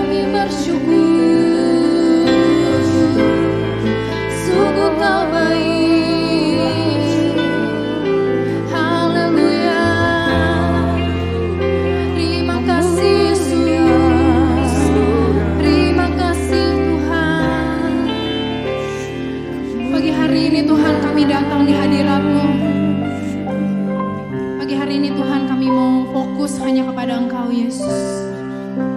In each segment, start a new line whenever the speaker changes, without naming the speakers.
Kami bersyukur, sungguh Kau baik. Haleluya. Terima kasih Yesus, terima kasih Tuhan. Pagi hari ini Tuhan kami datang di hadirat-Mu. Pagi hari ini Tuhan kami mau fokus hanya kepada Engkau Yesus.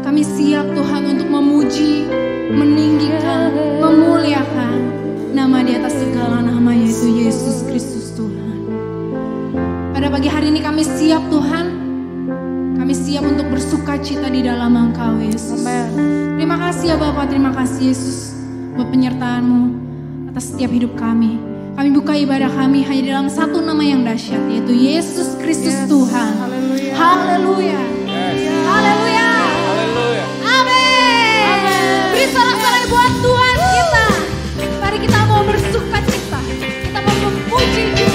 Kami siap Tuhan untuk memuji, meninggikan, memuliakan nama di atas segala nama, yaitu Yesus Kristus Tuhan. Pada pagi hari ini kami siap Tuhan, kami siap untuk bersuka cita di dalam Engkau Yesus. Terima kasih ya Bapak, terima kasih Yesus buat penyertaan-Mu atas setiap hidup kami. Kami buka ibadah kami hanya dalam satu nama yang dahsyat, yaitu Yesus Kristus Tuhan. Haleluya. Haleluya. Haleluya. Amin. Beri sorak-sorai buat Tuhan kita. Mari kita mau bersuka cita. Kita mau memuji Dia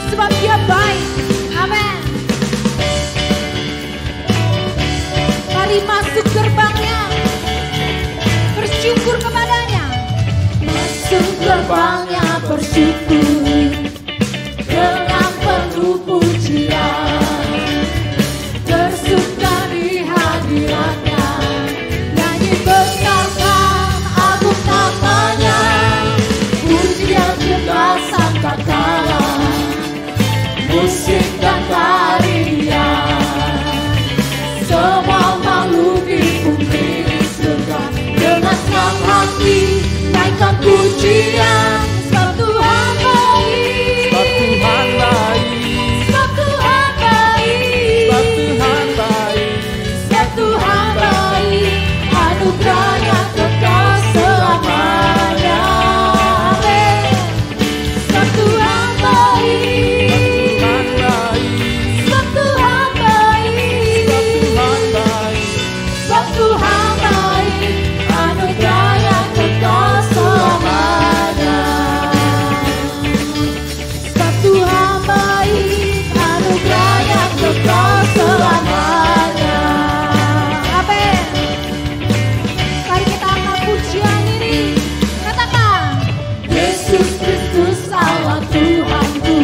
sebab Dia baik. Amin. Mari masuk gerbangnya, bersyukur kepadanya. Masuk gerbangnya bersyukur dengan penuh pujian, bersuka di hadiratnya, nyanyi besarkan agung namanya, pujian kita sangka kala, musik dan tarian, semua makhluk di bumi surga dengan senang hati naikkan pujian. Sebab Tuhan baik, sebab Tuhan baik, sebab Tuhan baik, sebab Tuhan baik, sebab Tuhan baik, anugerahnya kekal selamanya. Amin. Sebab Tuhan baik, sebab Tuhan baik, sebab Tuhan baik, sebab Tuhan baik, anugerahnya kekal selamanya. Sebab Tuhan baik, anugerahnya kekal selamanya. Amin. Mari kita angkat pujian ini. Katakan, Yesus Kristus Allah Tuhanku,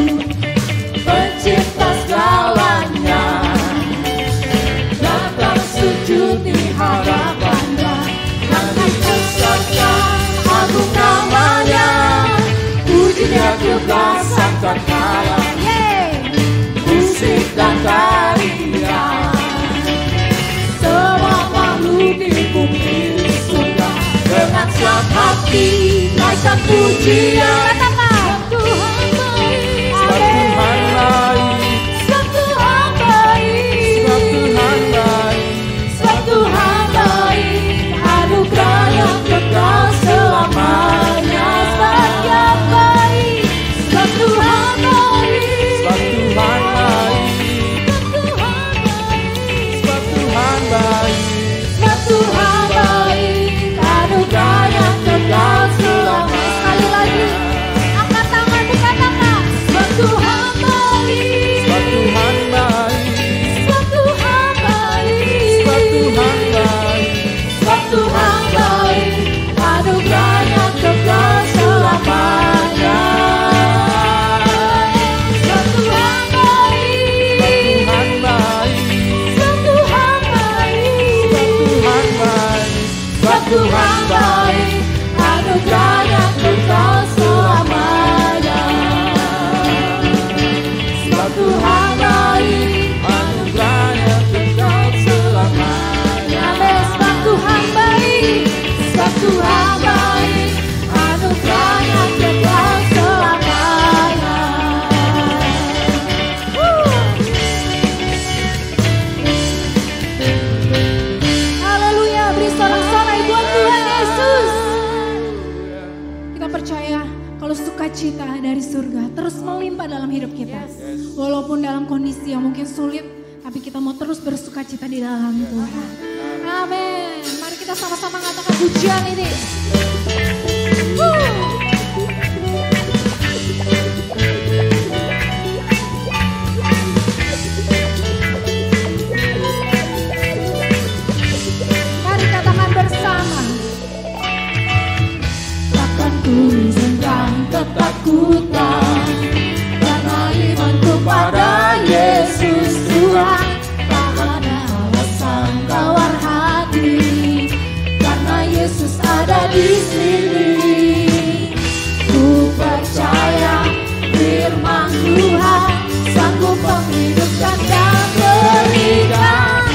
pencipta segalanya, datang sujud di hadapannya, nanti besarkan agung namanya, pujinya kekal sangka kala, musik dan tarian, semua makhluk di bumi surga dengan siap hati naikkan pujian. Katakan, Tuhan baik, sebab Tuhan baik, sebab Tuhan baik, sebab Tuhan baik, sebab Tuhan baik, anugerahnya kekal selamanya. Sebab Dia baik, sebab Tuhan baik, sebab Tuhan baik, sebab Tuhan baik, sebab Tuhan baik, anugerahnya kekal selamanya. Sekali lagi, angkat tanganmu katakan, sebab Tuhan baik, sebab Tuhan baik, sebab Tuhan baik, sebab Tuhan baik, sebab Tuhan baik, anugerahnya kekal selamanya. Sebab Tuhan baik, sebab Tuhan baik, sebab Tuhan baik, sebab Tuhan baik, anugerahnya kekal selamanya. Sebab Tuhan baik, anugerahnya kekal selamanya. Amin. Sebab Tuhan baik, sebab Tuhan baik, anugerahnya kekal selamanya. Haleluya, beri sorak-sorai buat Tuhan Yesus. Kita percaya kalau sukacita dari surga terus melimpah dalam hidup kita. Walaupun dalam kondisi yang mungkin sulit, tapi kita mau terus bersukacita di dalam Tuhan. Amin. Mari kita sama-sama mengatakan pujian ini. Mari katakan bersama. ku izinkan ketakutan, karena imanku pada Yesus Tuhan. Tak ada alasan tawar hati, karena Yesus ada di sini. Ku percaya firman Tuhan sanggup menghidupkan dan berikan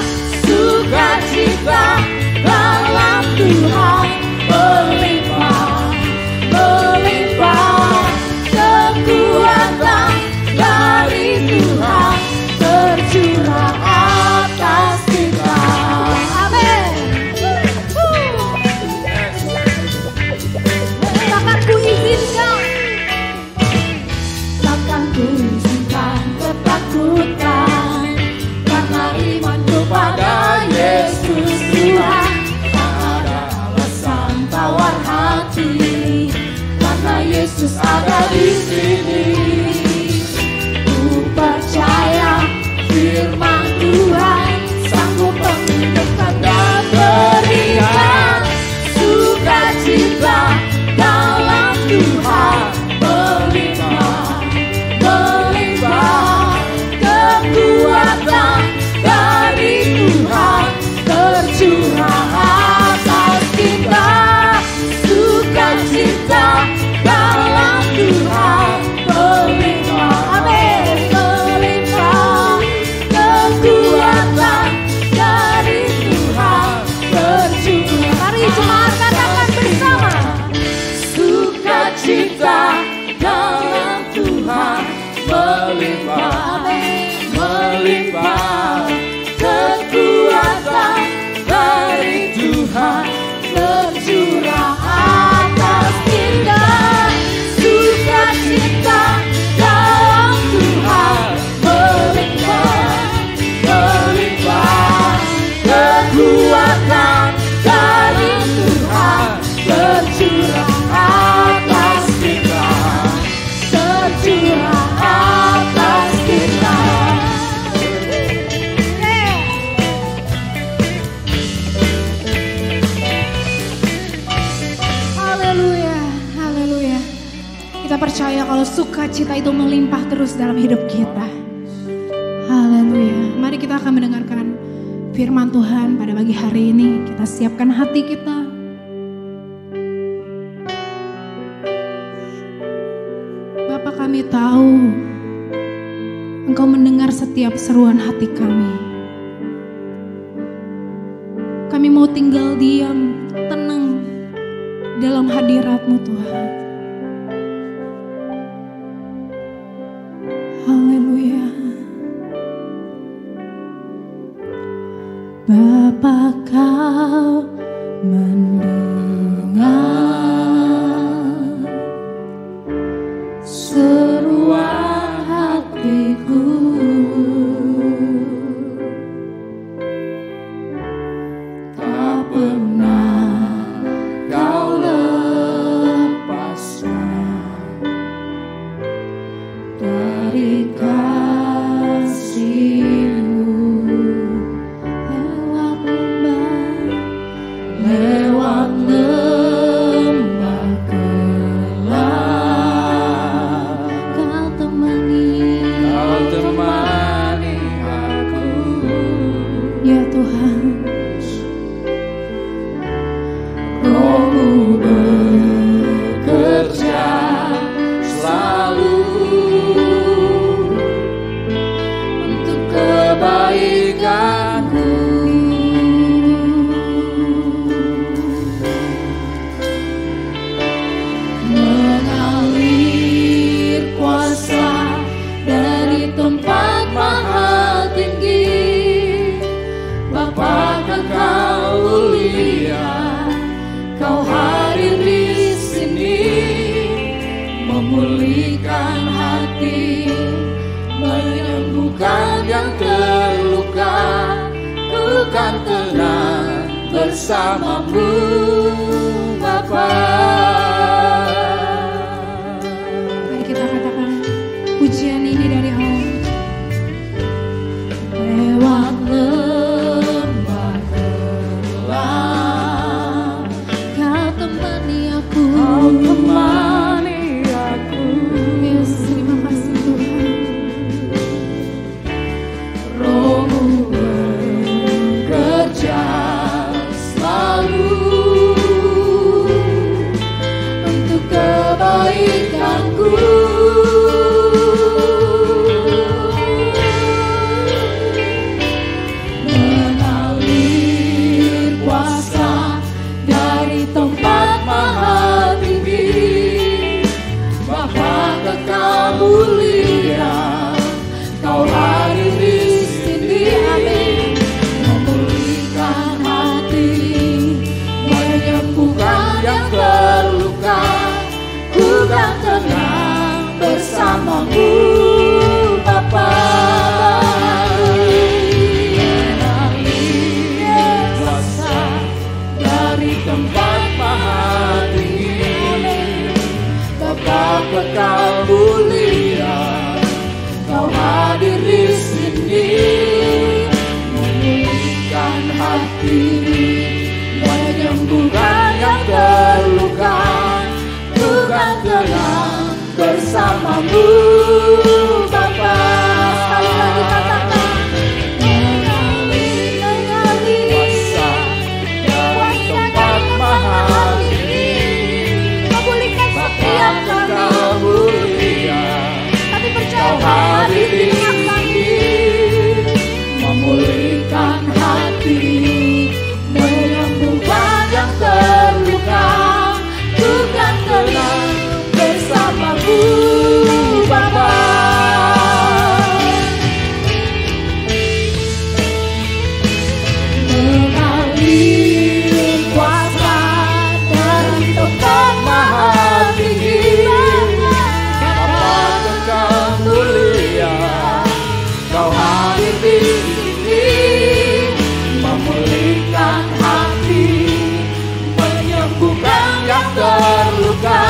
sukacita dalam Tuhan melimpah, melimpah. Kekuatan dari Tuhan tercurah atas kita. Amin. Takkan ku izinkan, takkan ku izinkan ketakutan, karena imanku pada Yesus Tuhan. Tak ada alasan tawar hati, karena Yesus ada di sini. Ku percaya firman Tuhan sanggup menghidupkan dan berikan sukacita dalam Tuhan melimpah, melimpah. Kekuatan dari Tuhan tercurah atas kita. Sukacita dalam Tuhan melimpah, amin, melimpah. Kekuatan dari Tuhan tercurah. Mari jemaat katakan bersama. Sukacita dalam Tuhan melimpah, amin, melimpah. Kekuatan dari Tuhan tercurah atas kita. Sukacita dalam Tuhan melimpah, melimpah. Kekuatan dari Tuhan tercurah atas kita, tercurah atas kita. Haleluya, haleluya. Kita percaya kalau sukacita itu melimpah terus dalam hidup kita. Haleluya. Mari kita akan mendengarkan firman Tuhan pada pagi hari ini. Kita siapkan hati kita. Bapa, kami tahu Engkau mendengar setiap seruan hati kami. Kami mau tinggal diam, tenang dalam hadirat-Mu Tuhan. Haleluya. Bapa, Kau mendengar seruan hatiku. Tak pernah Kau lepaskan dari kasih-Mu. Lewat lembah gelap, Kau temani aku. Ya Tuhan, Roh-Mu bekerja selalu untuk kebaikanku. Mengalir kuasa dari tempat maha tinggi, Bapa Kekal mulia, Kau hadir di sini, memulihkan hati, menyembuhkan yang terluka. Ku kan tenang bersama-Mu, Bapa. Mari kita katakan pujian ini dari Allah. Lewat lembah gelap, Kau temani aku.
dari tempat maha tinggi. Bapa kekal mulia, Kau hadir di sini, memulihkan hati, menyembuhkan yang terluka. Tuhan tenang bersamamu, Bapa. Sekali lagi katakan, mengalir kuasa dari tempat maha tinggi, memulihkan setiap kami. Tapi percaya hadir di kami, memulihkan hati, menyembuhkan yang terluka. Tuhan tenang bersamamu, Bapa. Mengalir kuasa dari tempat maha tinggi. Bapa kekal mulia, Kau hadir di sini, memulihkan hati, menyembuhkan yang terluka.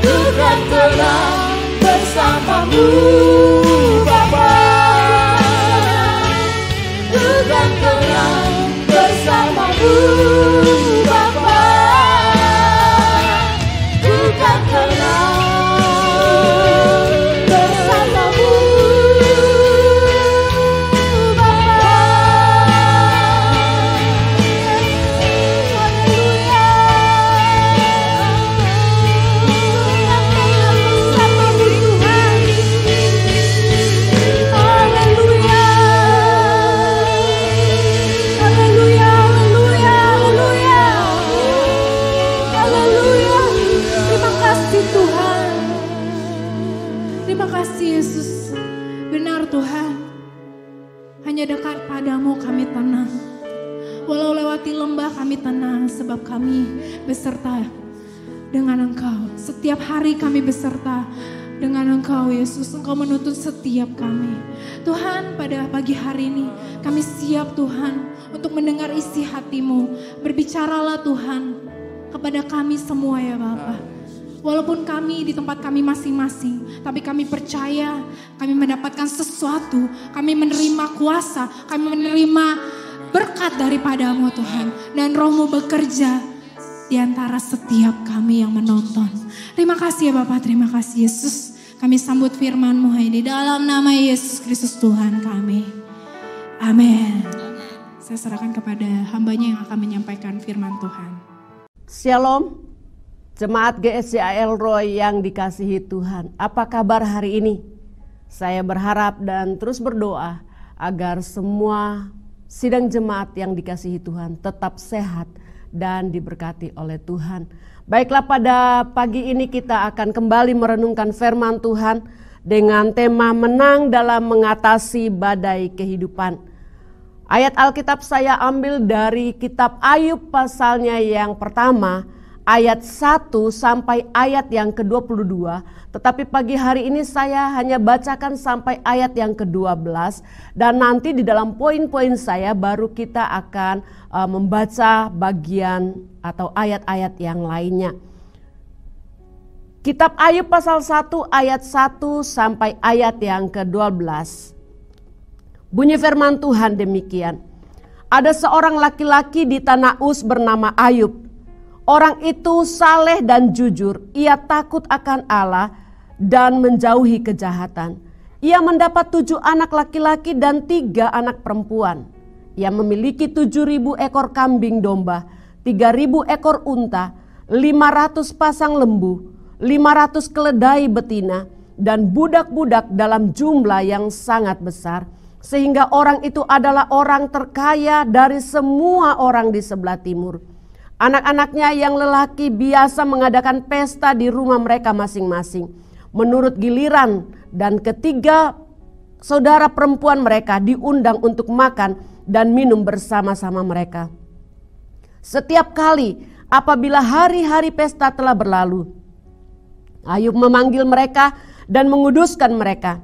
Tuhan tenang bersamamu, Bapa. Tuhan tenang bersamamu, Bapa. Tuhan tenang bersamamu, Bapa.
Terima kasih Yesus. Benar Tuhan, hanya dekat padamu kami tenang. Walau lewati lembah kami tenang, sebab kami beserta dengan Engkau. Setiap hari kami beserta dengan Engkau Yesus. Engkau menuntun setiap kami. Tuhan, pada pagi hari ini kami siap Tuhan untuk mendengar isi hati-Mu. Berbicaralah Tuhan kepada kami semua ya Bapa. Walaupun kami di tempat kami masing-masing, tapi kami percaya kami mendapatkan sesuatu, kami menerima kuasa, kami menerima berkat daripada-Mu Tuhan. Dan Roh-Mu bekerja di antara setiap kami yang menonton. Terima kasih ya Bapak, terima kasih Yesus. Kami sambut firman-Mu ini dalam nama Yesus Kristus Tuhan kami. Amin. Saya serahkan kepada hambanya yang akan menyampaikan firman Tuhan.
Shalom. Jemaat GSCA Elroy yang dikasihi Tuhan, apa kabar hari ini? Saya berharap dan terus berdoa agar semua sidang jemaat yang dikasihi Tuhan tetap sehat dan diberkati oleh Tuhan. Baiklah, pada pagi ini kita akan kembali merenungkan firman Tuhan dengan tema menang dalam mengatasi badai kehidupan. Ayat Alkitab saya ambil dari kitab Ayub pasalnya yang pertama, ayat 1 sampai ayat yang ke-22, tetapi pagi hari ini saya hanya bacakan sampai ayat yang ke-12, dan nanti di dalam poin-poin saya baru kita akan membaca bagian atau ayat-ayat yang lainnya. Kitab Ayub pasal 1 ayat 1 sampai ayat yang ke-12. Bunyi firman Tuhan demikian. Ada seorang laki-laki di tanah Uz bernama Ayub. Orang itu saleh dan jujur, ia takut akan Allah dan menjauhi kejahatan. Ia mendapat 7 anak laki-laki dan 3 anak perempuan. Ia memiliki 7.000 ekor kambing domba, 3.000 ekor unta, 500 pasang lembu, 500 keledai betina, dan budak-budak dalam jumlah yang sangat besar. Sehingga orang itu adalah orang terkaya dari semua orang di sebelah timur. Anak-anaknya yang lelaki biasa mengadakan pesta di rumah mereka masing-masing menurut giliran, dan ketiga saudara perempuan mereka diundang untuk makan dan minum bersama-sama mereka. Setiap kali apabila hari-hari pesta telah berlalu, Ayub memanggil mereka dan menguduskan mereka.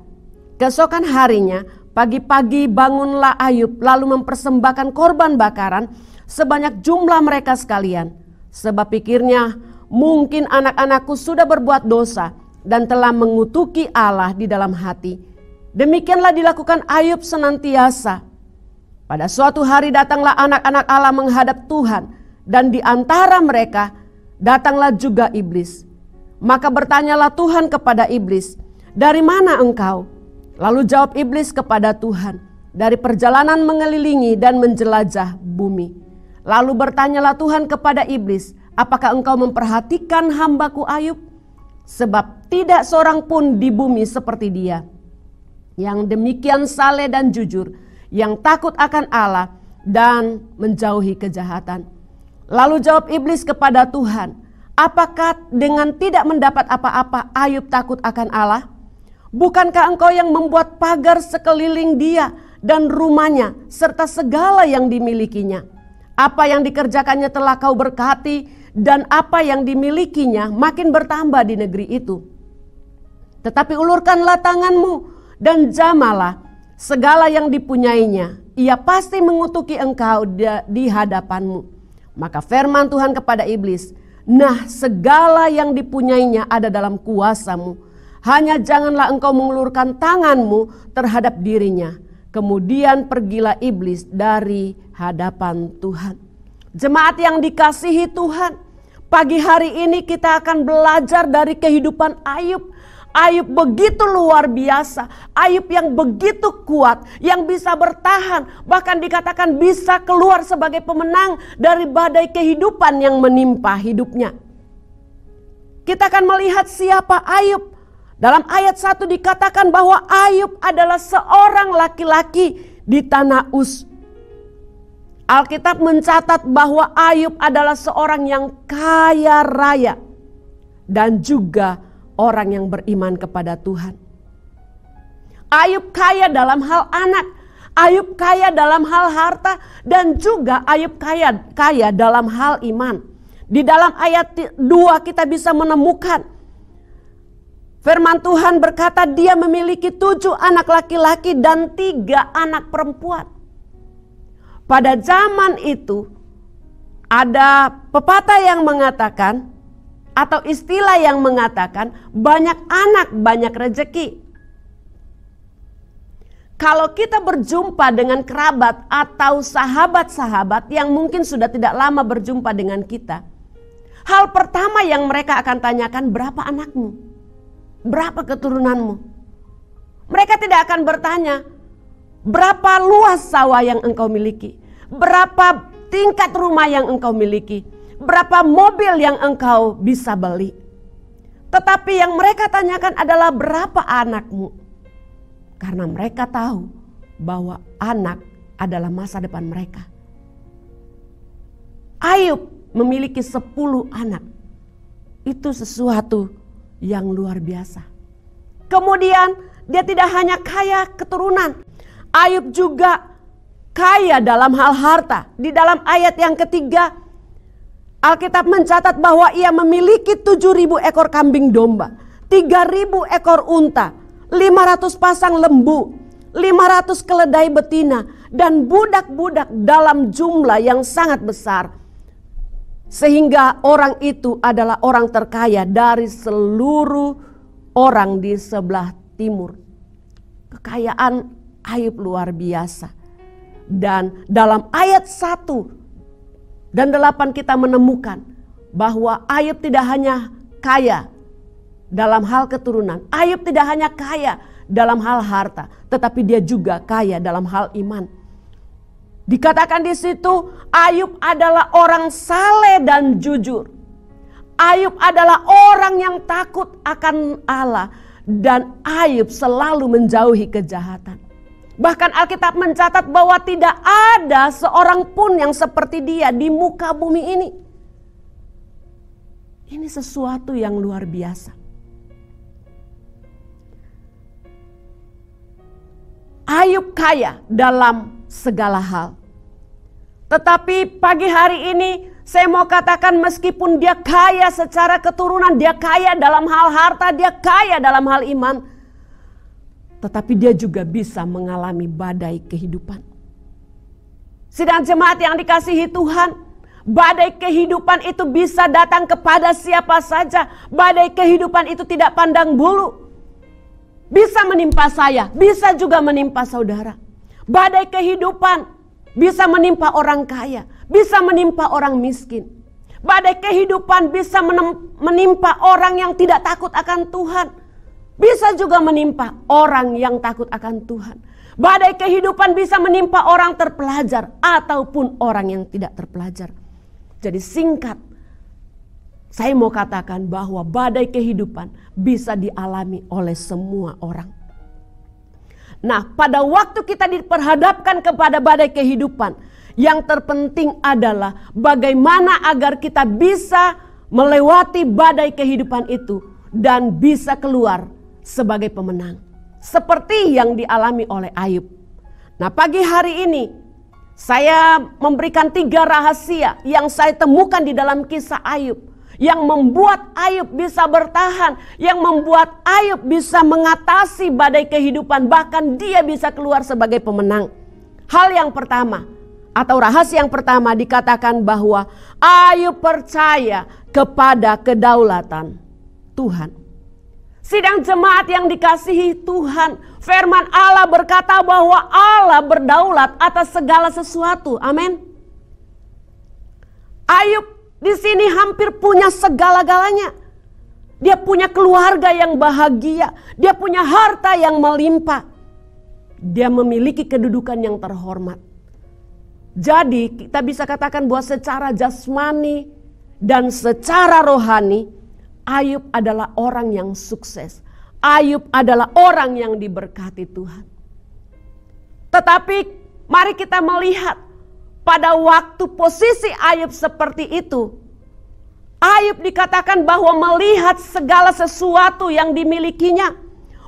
Keesokan harinya, pagi-pagi bangunlah Ayub lalu mempersembahkan korban bakaran sebanyak jumlah mereka sekalian. Sebab pikirnya, mungkin anak-anakku sudah berbuat dosa dan telah mengutuki Allah di dalam hati. Demikianlah dilakukan Ayub senantiasa. Pada suatu hari datanglah anak-anak Allah menghadap Tuhan, dan di antara mereka datanglah juga iblis. Maka bertanyalah Tuhan kepada iblis, "Dari mana engkau?" Lalu jawab iblis kepada Tuhan, "Dari perjalanan mengelilingi dan menjelajah bumi." Lalu bertanyalah Tuhan kepada iblis, "Apakah engkau memperhatikan hambaku Ayub? Sebab tidak seorang pun di bumi seperti dia, yang demikian saleh dan jujur, yang takut akan Allah dan menjauhi kejahatan." Lalu jawab iblis kepada Tuhan, "Apakah dengan tidak mendapat apa-apa Ayub takut akan Allah? Bukankah engkau yang membuat pagar sekeliling dia dan rumahnya serta segala yang dimilikinya? Apa yang dikerjakannya telah kau berkati, dan apa yang dimilikinya makin bertambah di negeri itu. Tetapi ulurkanlah tanganmu dan jamalah segala yang dipunyainya. Ia pasti mengutuki engkau di hadapanmu." Maka firman Tuhan kepada iblis, "Nah, segala yang dipunyainya ada dalam kuasamu. Hanya janganlah engkau mengulurkan tanganmu terhadap dirinya." Kemudian pergilah iblis dari hadapan Tuhan. Jemaat yang dikasihi Tuhan, pagi hari ini kita akan belajar dari kehidupan Ayub. Ayub begitu luar biasa, Ayub yang begitu kuat, yang bisa bertahan, bahkan dikatakan bisa keluar sebagai pemenang dari badai kehidupan yang menimpa hidupnya. Kita akan melihat siapa Ayub. Dalam ayat 1 dikatakan bahwa Ayub adalah seorang laki-laki di tanah Uz. Alkitab mencatat bahwa Ayub adalah seorang yang kaya raya dan juga orang yang beriman kepada Tuhan. Ayub kaya dalam hal anak, Ayub kaya dalam hal harta, dan juga Ayub kaya dalam hal iman. Di dalam ayat 2 kita bisa menemukan firman Tuhan berkata dia memiliki 7 anak laki-laki dan 3 anak perempuan. Pada zaman itu ada pepatah yang mengatakan atau istilah yang mengatakan banyak anak banyak rejeki. Kalau kita berjumpa dengan kerabat atau sahabat-sahabat yang mungkin sudah tidak lama berjumpa dengan kita, hal pertama yang mereka akan tanyakan, berapa anakmu? Berapa keturunanmu? Mereka tidak akan bertanya, berapa luas sawah yang engkau miliki? Berapa tingkat rumah yang engkau miliki? Berapa mobil yang engkau bisa beli? Tetapi yang mereka tanyakan adalah berapa anakmu? Karena mereka tahu bahwa anak adalah masa depan mereka. Ayub memiliki 10 anak. Itu sesuatu yang luar biasa. Kemudian dia tidak hanya kaya keturunan, Ayub juga kaya dalam hal harta. Di dalam ayat yang ketiga, Alkitab mencatat bahwa ia memiliki 7.000 ekor kambing domba, 3.000 ekor unta, 500 pasang lembu, 500 keledai betina, dan budak-budak dalam jumlah yang sangat besar. Sehingga orang itu adalah orang terkaya dari seluruh orang di sebelah timur. Kekayaan Ayub luar biasa. Dan dalam ayat 1 dan 8 kita menemukan bahwa Ayub tidak hanya kaya dalam hal keturunan. Ayub tidak hanya kaya dalam hal harta, tetapi dia juga kaya dalam hal iman. Dikatakan di situ Ayub adalah orang saleh dan jujur. Ayub adalah orang yang takut akan Allah, dan Ayub selalu menjauhi kejahatan. Bahkan Alkitab mencatat bahwa tidak ada seorang pun yang seperti dia di muka bumi ini. Ini sesuatu yang luar biasa. Ayub kaya dalam segala hal. Tetapi pagi hari ini saya mau katakan meskipun dia kaya secara keturunan, dia kaya dalam hal harta, dia kaya dalam hal iman, tetapi dia juga bisa mengalami badai kehidupan. Sidang jemaat yang dikasihi Tuhan, badai kehidupan itu bisa datang kepada siapa saja. Badai kehidupan itu tidak pandang bulu. Bisa menimpa saya, bisa juga menimpa saudara. Badai kehidupan bisa menimpa orang kaya, bisa menimpa orang miskin. Badai kehidupan bisa menimpa orang yang tidak takut akan Tuhan. Bisa juga menimpa orang yang takut akan Tuhan. Badai kehidupan bisa menimpa orang terpelajar ataupun orang yang tidak terpelajar. Jadi singkat, saya mau katakan bahwa badai kehidupan bisa dialami oleh semua orang. Nah, pada waktu kita diperhadapkan kepada badai kehidupan, yang terpenting adalah bagaimana agar kita bisa melewati badai kehidupan itu dan bisa keluar sebagai pemenang. Seperti yang dialami oleh Ayub. Nah, pagi hari ini saya memberikan 3 rahasia yang saya temukan di dalam kisah Ayub. Yang membuat Ayub bisa bertahan, yang membuat Ayub bisa mengatasi badai kehidupan, bahkan dia bisa keluar sebagai pemenang. Hal yang pertama, atau rahasia yang pertama dikatakan bahwa Ayub percaya kepada kedaulatan Tuhan. Sidang jemaat yang dikasihi Tuhan, firman Allah berkata bahwa Allah berdaulat atas segala sesuatu. Amin. Ayub di sini hampir punya segala-galanya. Dia punya keluarga yang bahagia. Dia punya harta yang melimpah. Dia memiliki kedudukan yang terhormat. Jadi kita bisa katakan bahwa secara jasmani dan secara rohani, Ayub adalah orang yang sukses. Ayub adalah orang yang diberkati Tuhan. Tetapi mari kita melihat. Pada waktu posisi Ayub seperti itu, Ayub dikatakan bahwa melihat segala sesuatu yang dimilikinya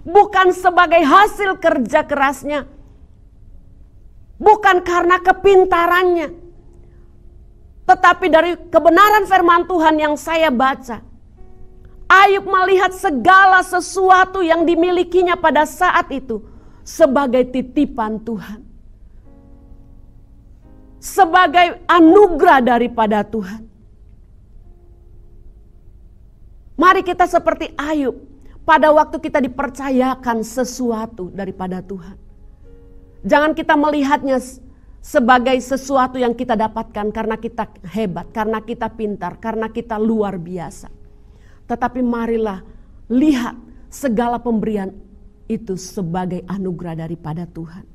bukan sebagai hasil kerja kerasnya, bukan karena kepintarannya, tetapi dari kebenaran firman Tuhan yang saya baca. Ayub melihat segala sesuatu yang dimilikinya pada saat itu sebagai titipan Tuhan. Sebagai anugerah daripada Tuhan. Mari kita seperti Ayub. Pada waktu kita dipercayakan sesuatu daripada Tuhan. Jangan kita melihatnya sebagai sesuatu yang kita dapatkan karena kita hebat, karena kita pintar, karena kita luar biasa. Tetapi marilah lihat segala pemberian itu sebagai anugerah daripada Tuhan.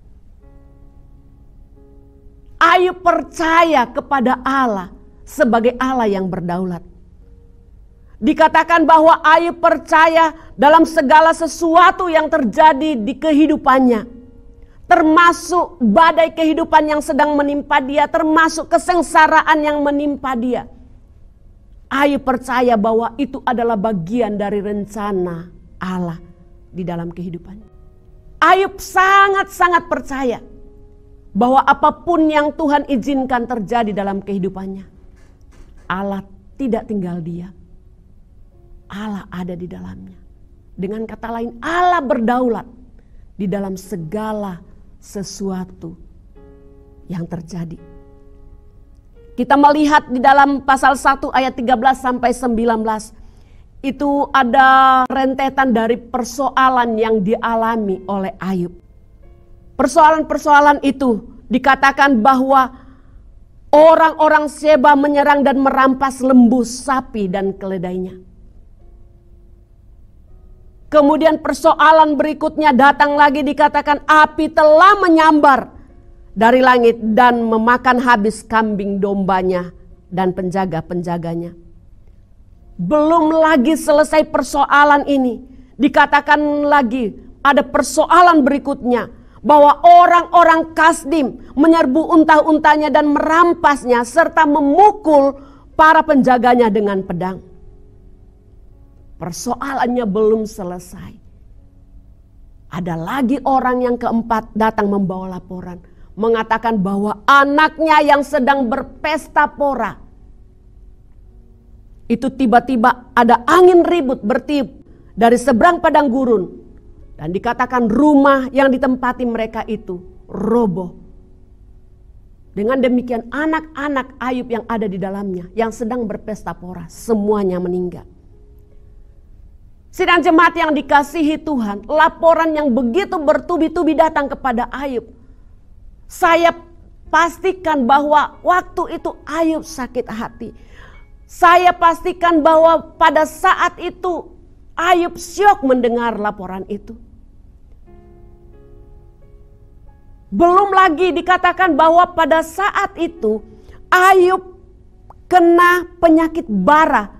Ayub percaya kepada Allah sebagai Allah yang berdaulat. Dikatakan bahwa Ayub percaya dalam segala sesuatu yang terjadi di kehidupannya. Termasuk badai kehidupan yang sedang menimpa dia, termasuk kesengsaraan yang menimpa dia. Ayub percaya bahwa itu adalah bagian dari rencana Allah di dalam kehidupannya. Ayub sangat-sangat percaya bahwa apapun yang Tuhan izinkan terjadi dalam kehidupannya, Allah tidak tinggal diam. Allah ada di dalamnya. Dengan kata lain, Allah berdaulat di dalam segala sesuatu yang terjadi. Kita melihat di dalam pasal 1 ayat 13 sampai 19. Itu ada rentetan dari persoalan yang dialami oleh Ayub. Persoalan-persoalan itu dikatakan bahwa orang-orang Sheba menyerang dan merampas lembu, sapi dan keledainya. Kemudian persoalan berikutnya datang lagi, dikatakan api telah menyambar dari langit dan memakan habis kambing dombanya dan penjaga-penjaganya. Belum lagi selesai persoalan ini, dikatakan lagi ada persoalan berikutnya, bahwa orang-orang Kasdim menyerbu unta-untanya dan merampasnya serta memukul para penjaganya dengan pedang. Persoalannya belum selesai. Ada lagi orang yang keempat datang membawa laporan, mengatakan bahwa anaknya yang sedang berpesta pora itu tiba-tiba ada angin ribut bertiup dari seberang padang gurun. Dan dikatakan rumah yang ditempati mereka itu roboh. Dengan demikian anak-anak Ayub yang ada di dalamnya, yang sedang berpesta pora, semuanya meninggal. Sidang jemaat yang dikasihi Tuhan, laporan yang begitu bertubi-tubi datang kepada Ayub. Saya pastikan bahwa waktu itu Ayub sakit hati. Saya pastikan bahwa pada saat itu Ayub syok mendengar laporan itu. Belum lagi dikatakan bahwa pada saat itu Ayub kena penyakit bara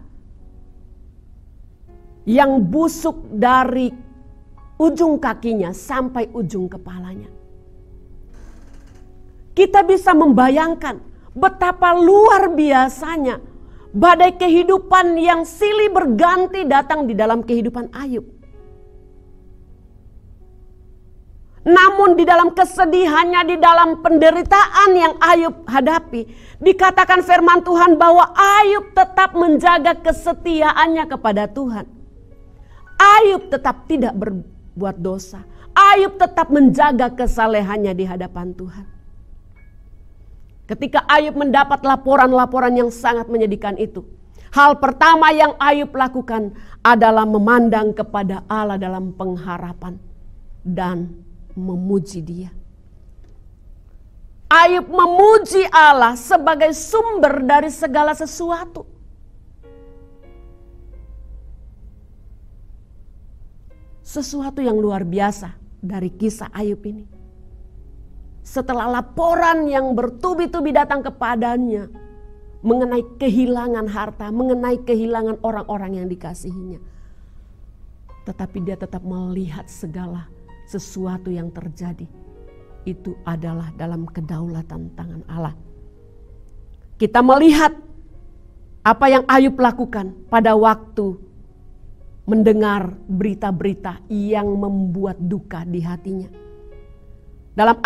yang busuk dari ujung kakinya sampai ujung kepalanya. Kita bisa membayangkan betapa luar biasanya badai kehidupan yang silih berganti datang di dalam kehidupan Ayub. Namun di dalam kesedihannya, di dalam penderitaan yang Ayub hadapi, dikatakan firman Tuhan bahwa Ayub tetap menjaga kesetiaannya kepada Tuhan. Ayub tetap tidak berbuat dosa. Ayub tetap menjaga kesalehannya di hadapan Tuhan. Ketika Ayub mendapat laporan-laporan yang sangat menyedihkan itu, hal pertama yang Ayub lakukan adalah memandang kepada Allah dalam pengharapan dan memuji Dia. Ayub memuji Allah sebagai sumber dari segala sesuatu. Sesuatu yang luar biasa dari kisah Ayub ini. Setelah laporan yang bertubi-tubi datang kepadanya mengenai kehilangan harta, mengenai kehilangan orang-orang yang dikasihinya, tetapi dia tetap melihat segala sesuatu yang terjadi itu adalah dalam kedaulatan tangan Allah. Kita melihat apa yang Ayub lakukan pada waktu mendengar berita-berita yang membuat duka di hatinya. Dalam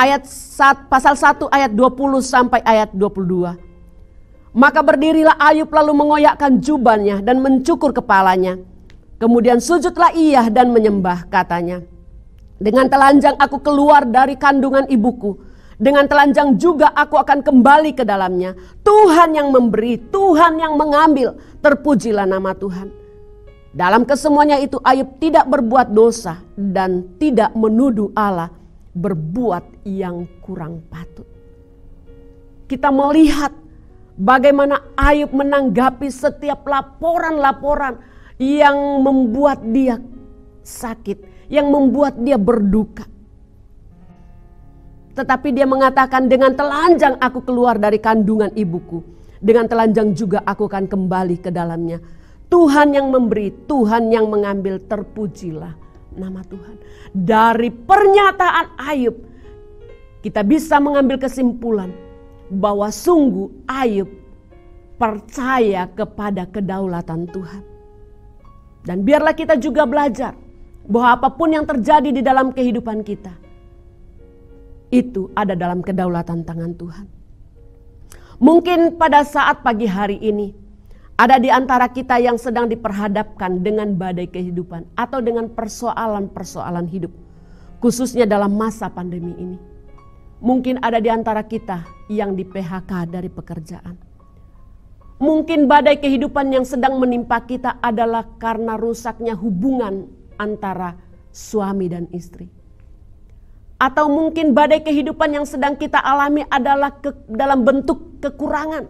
pasal 1 ayat 20 sampai ayat 22. Maka berdirilah Ayub lalu mengoyakkan jubahnya dan mencukur kepalanya. Kemudian sujudlah ia dan menyembah, katanya, dengan telanjang aku keluar dari kandungan ibuku. Dengan telanjang juga aku akan kembali ke dalamnya. Tuhan yang memberi, Tuhan yang mengambil. Terpujilah nama Tuhan. Dalam kesemuanya itu Ayub tidak berbuat dosa dan tidak menuduh Allah berbuat yang kurang patut. Kita melihat bagaimana Ayub menanggapi setiap laporan-laporan yang membuat dia sakit, yang membuat dia berduka. Tetapi dia mengatakan, dengan telanjang aku keluar dari kandungan ibuku. Dengan telanjang juga aku akan kembali ke dalamnya. Tuhan yang memberi, Tuhan yang mengambil, terpujilah nama Tuhan. Dari pernyataan Ayub, kita bisa mengambil kesimpulan bahwa sungguh Ayub percaya kepada kedaulatan Tuhan. Dan biarlah kita juga belajar bahwa apapun yang terjadi di dalam kehidupan kita, itu ada dalam kedaulatan tangan Tuhan. Mungkin pada saat pagi hari ini, ada di antara kita yang sedang diperhadapkan dengan badai kehidupan atau dengan persoalan-persoalan hidup, khususnya dalam masa pandemi ini. Mungkin ada di antara kita yang di PHK dari pekerjaan. Mungkin badai kehidupan yang sedang menimpa kita adalah karena rusaknya hubungan antara suami dan istri. Atau mungkin badai kehidupan yang sedang kita alami adalah dalam bentuk kekurangan.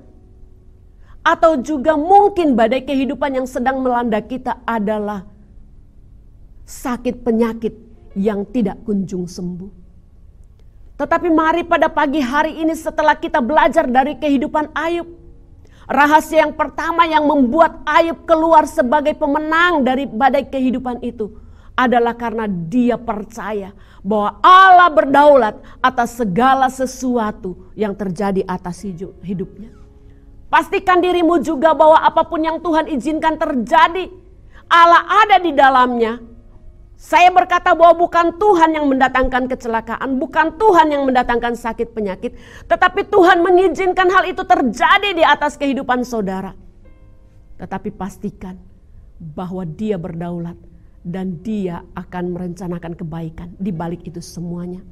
Atau juga mungkin badai kehidupan yang sedang melanda kita adalah sakit penyakit yang tidak kunjung sembuh. Tetapi mari pada pagi hari ini setelah kita belajar dari kehidupan Ayub, rahasia yang pertama yang membuat Ayub keluar sebagai pemenang dari badai kehidupan itu adalah karena dia percaya bahwa Allah berdaulat atas segala sesuatu yang terjadi atas hidupnya. Pastikan dirimu juga bahwa apapun yang Tuhan izinkan terjadi, Allah ada di dalamnya. Saya berkata bahwa bukan Tuhan yang mendatangkan kecelakaan, bukan Tuhan yang mendatangkan sakit penyakit, tetapi Tuhan mengizinkan hal itu terjadi di atas kehidupan saudara. Tetapi pastikan bahwa Dia berdaulat dan Dia akan merencanakan kebaikan di balik itu semuanya.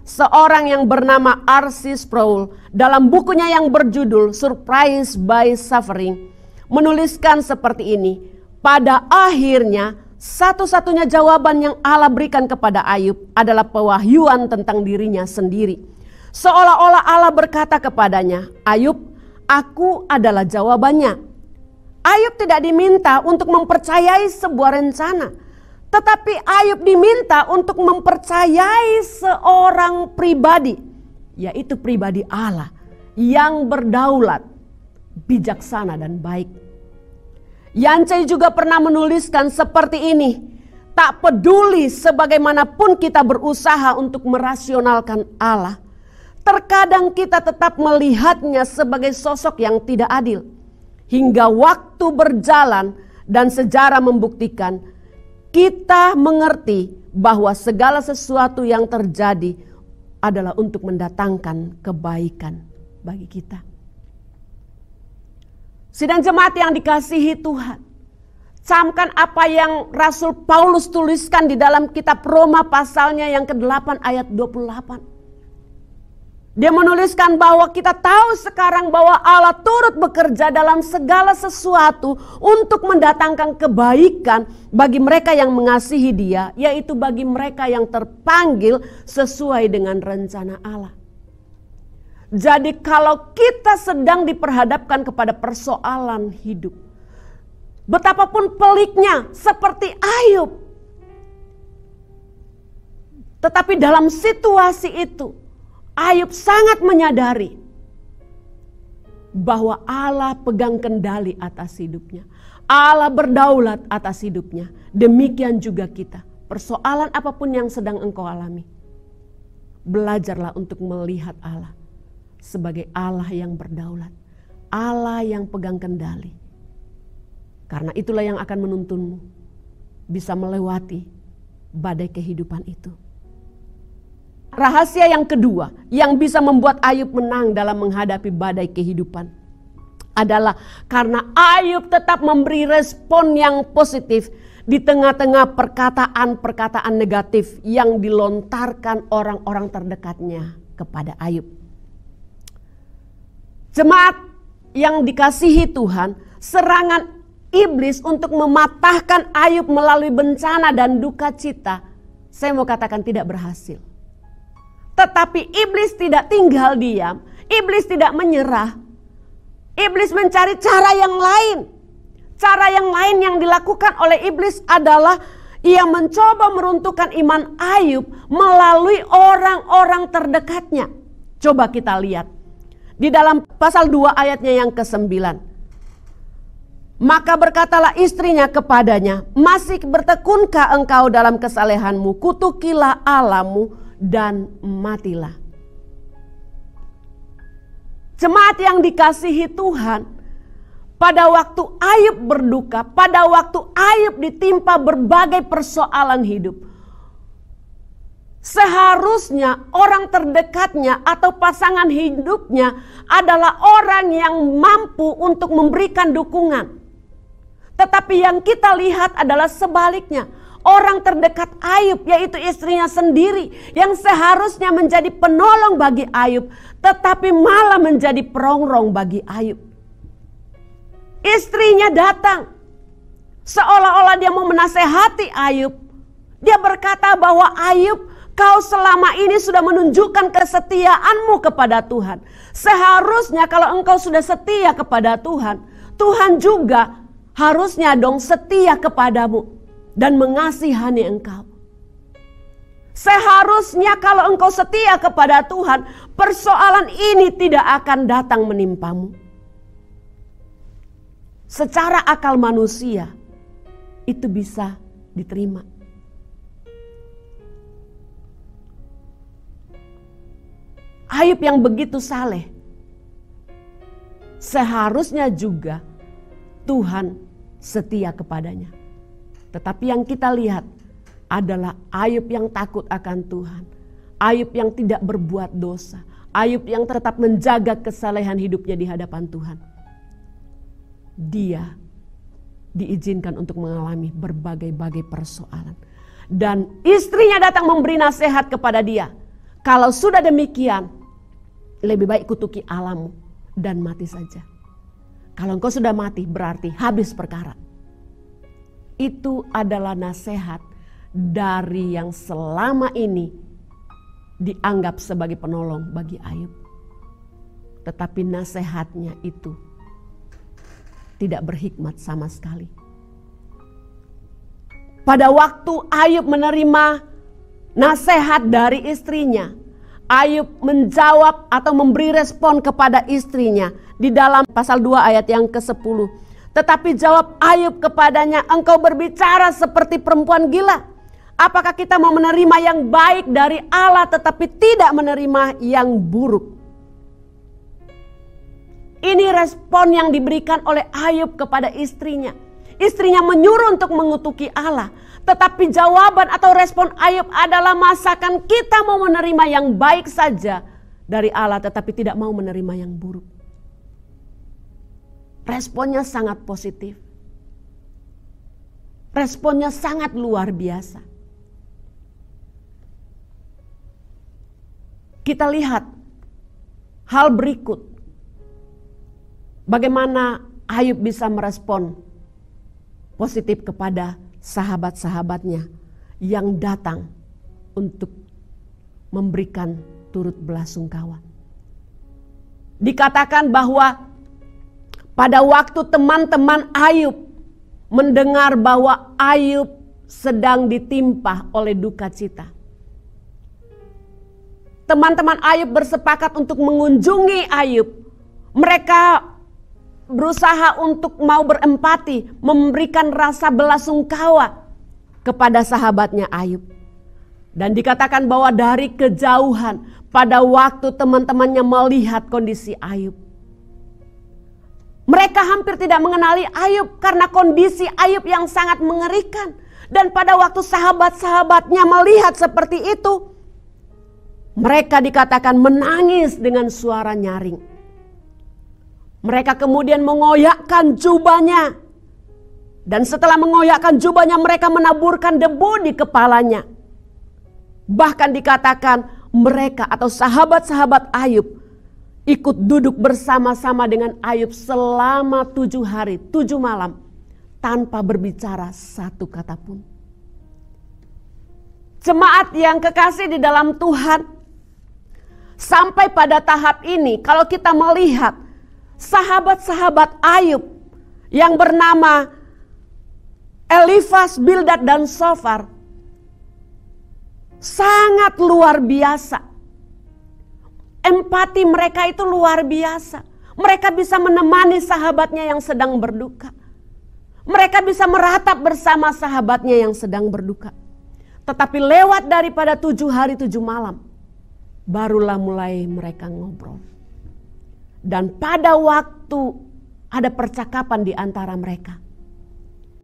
seorang yang bernama R.C. Sproul dalam bukunya yang berjudul Surprise by Suffering menuliskan seperti ini. Pada akhirnya, satu-satunya jawaban yang Allah berikan kepada Ayub adalah pewahyuan tentang dirinya sendiri. Seolah-olah Allah berkata kepadanya, Ayub, aku adalah jawabannya. Ayub tidak diminta untuk mempercayai sebuah rencana, tetapi Ayub diminta untuk mempercayai seorang pribadi, yaitu pribadi Allah yang berdaulat, bijaksana dan baik. Yancey juga pernah menuliskan seperti ini, tak peduli sebagaimanapun kita berusaha untuk merasionalkan Allah, terkadang kita tetap melihatnya sebagai sosok yang tidak adil. Hingga waktu berjalan dan sejarah membuktikan, kita mengerti bahwa segala sesuatu yang terjadi adalah untuk mendatangkan kebaikan bagi kita. Sidang jemaat yang dikasihi Tuhan, camkan apa yang Rasul Paulus tuliskan di dalam kitab Roma pasalnya yang ke-8 ayat 28. Dia menuliskan bahwa kita tahu sekarang bahwa Allah turut bekerja dalam segala sesuatu untuk mendatangkan kebaikan bagi mereka yang mengasihi Dia, yaitu bagi mereka yang terpanggil sesuai dengan rencana Allah. Jadi kalau kita sedang diperhadapkan kepada persoalan hidup, betapapun peliknya seperti Ayub, tetapi dalam situasi itu Ayub sangat menyadari bahwa Allah pegang kendali atas hidupnya. Allah berdaulat atas hidupnya. Demikian juga kita. Persoalan apapun yang sedang engkau alami, belajarlah untuk melihat Allah sebagai Allah yang berdaulat, Allah yang pegang kendali. Karena itulah yang akan menuntunmu bisa melewati badai kehidupan itu. Rahasia yang kedua yang bisa membuat Ayub menang dalam menghadapi badai kehidupan adalah karena Ayub tetap memberi respon yang positif di tengah-tengah perkataan-perkataan negatif yang dilontarkan orang-orang terdekatnya kepada Ayub. Jemaat yang dikasihi Tuhan, serangan iblis untuk mematahkan Ayub melalui bencana dan duka cita, saya mau katakan tidak berhasil. Tetapi iblis tidak tinggal diam, iblis tidak menyerah. Iblis mencari cara yang lain. Cara yang lain yang dilakukan oleh iblis adalah ia mencoba meruntuhkan iman Ayub melalui orang-orang terdekatnya. Coba kita lihat di dalam pasal 2 ayatnya yang ke-9. Maka berkatalah istrinya kepadanya, masih bertekunkah engkau dalam kesalehanmu? Kutukilah Allahmu dan matilah. Jemaat yang dikasihi Tuhan, pada waktu Ayub berduka, pada waktu Ayub ditimpa berbagai persoalan hidup, seharusnya orang terdekatnya atau pasangan hidupnya adalah orang yang mampu untuk memberikan dukungan. Tetapi yang kita lihat adalah sebaliknya. Orang terdekat Ayub, yaitu istrinya sendiri, yang seharusnya menjadi penolong bagi Ayub, tetapi malah menjadi perongrong bagi Ayub. Istrinya datang, seolah-olah dia mau menasehati Ayub. Dia berkata bahwa Ayub, kau selama ini sudah menunjukkan kesetiaanmu kepada Tuhan. Seharusnya kalau engkau sudah setia kepada Tuhan, Tuhan juga harusnya dong setia kepadamu dan mengasihani engkau. Seharusnya kalau engkau setia kepada Tuhan, persoalan ini tidak akan datang menimpamu. Secara akal manusia itu bisa diterima. Ayub yang begitu saleh, seharusnya juga Tuhan setia kepadanya. Tetapi yang kita lihat adalah Ayub yang takut akan Tuhan. Ayub yang tidak berbuat dosa. Ayub yang tetap menjaga kesalehan hidupnya di hadapan Tuhan. Dia diizinkan untuk mengalami berbagai-bagai persoalan. Dan istrinya datang memberi nasihat kepada dia. Kalau sudah demikian, lebih baik kutuki Allahmu dan mati saja. Kalau engkau sudah mati berarti habis perkara. Itu adalah nasihat dari yang selama ini dianggap sebagai penolong bagi Ayub. Tetapi nasihatnya itu tidak berhikmat sama sekali. Pada waktu Ayub menerima nasihat dari istrinya, Ayub menjawab atau memberi respon kepada istrinya di dalam pasal 2 ayat yang ke-10. Tetapi jawab Ayub kepadanya, engkau berbicara seperti perempuan gila. Apakah kita mau menerima yang baik dari Allah tetapi tidak menerima yang buruk? Ini respon yang diberikan oleh Ayub kepada istrinya. Istrinya menyuruh untuk mengutuki Allah. Tetapi jawaban atau respon Ayub adalah, masakan kita mau menerima yang baik saja dari Allah tetapi tidak mau menerima yang buruk. Responnya sangat positif. Responnya sangat luar biasa. Kita lihat hal berikut. Bagaimana Ayub bisa merespon positif kepada sahabat-sahabatnya yang datang untuk memberikan turut belasungkawa. Dikatakan bahwa pada waktu teman-teman Ayub mendengar bahwa Ayub sedang ditimpa oleh duka cita, teman-teman Ayub bersepakat untuk mengunjungi Ayub. Mereka berusaha untuk mau berempati, memberikan rasa belasungkawa kepada sahabatnya Ayub. Dan dikatakan bahwa dari kejauhan pada waktu teman-temannya melihat kondisi Ayub, mereka hampir tidak mengenali Ayub karena kondisi Ayub yang sangat mengerikan. Dan pada waktu sahabat-sahabatnya melihat seperti itu, mereka dikatakan menangis dengan suara nyaring. Mereka kemudian mengoyakkan jubahnya. Dan setelah mengoyakkan jubahnya, mereka menaburkan debu di kepalanya. Bahkan dikatakan mereka atau sahabat-sahabat Ayub ikut duduk bersama-sama dengan Ayub selama 7 hari, 7 malam. Tanpa berbicara satu kata pun. Jemaat yang kekasih di dalam Tuhan, sampai pada tahap ini kalau kita melihat sahabat-sahabat Ayub yang bernama Elifas, Bildad, dan Sofar sangat luar biasa. Empati mereka itu luar biasa. Mereka bisa menemani sahabatnya yang sedang berduka. Mereka bisa meratap bersama sahabatnya yang sedang berduka. Tetapi lewat daripada 7 hari 7 malam, barulah mulai mereka ngobrol. Dan pada waktu ada percakapan di antara mereka,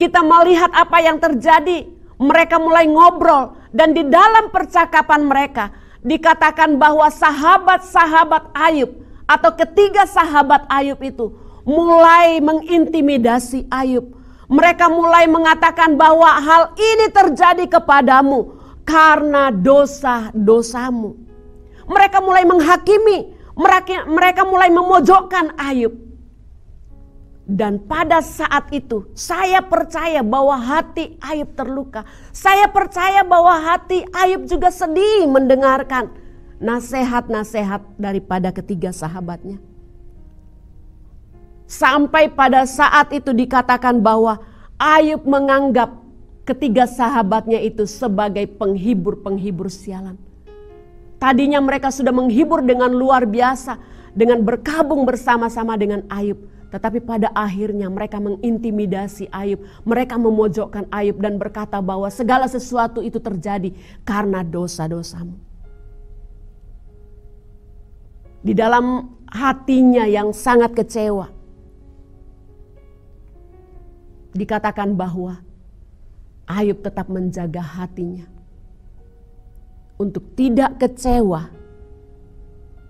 kita melihat apa yang terjadi. Mereka mulai ngobrol, dan di dalam percakapan mereka dikatakan bahwa sahabat-sahabat Ayub atau ketiga sahabat Ayub itu mulai mengintimidasi Ayub. Mereka mulai mengatakan bahwa hal ini terjadi kepadamu karena dosa-dosamu. Mereka mulai menghakimi. Mereka mulai memojokkan Ayub. Dan pada saat itu saya percaya bahwa hati Ayub terluka. Saya percaya bahwa hati Ayub juga sedih mendengarkan nasihat-nasihat daripada ketiga sahabatnya. Sampai pada saat itu dikatakan bahwa Ayub menganggap ketiga sahabatnya itu sebagai penghibur-penghibur sialan. Tadinya mereka sudah menghibur dengan luar biasa, dengan berkabung bersama-sama dengan Ayub. Tetapi pada akhirnya mereka mengintimidasi Ayub. Mereka memojokkan Ayub dan berkata bahwa segala sesuatu itu terjadi karena dosa-dosamu. Di dalam hatinya yang sangat kecewa, dikatakan bahwa Ayub tetap menjaga hatinya untuk tidak kecewa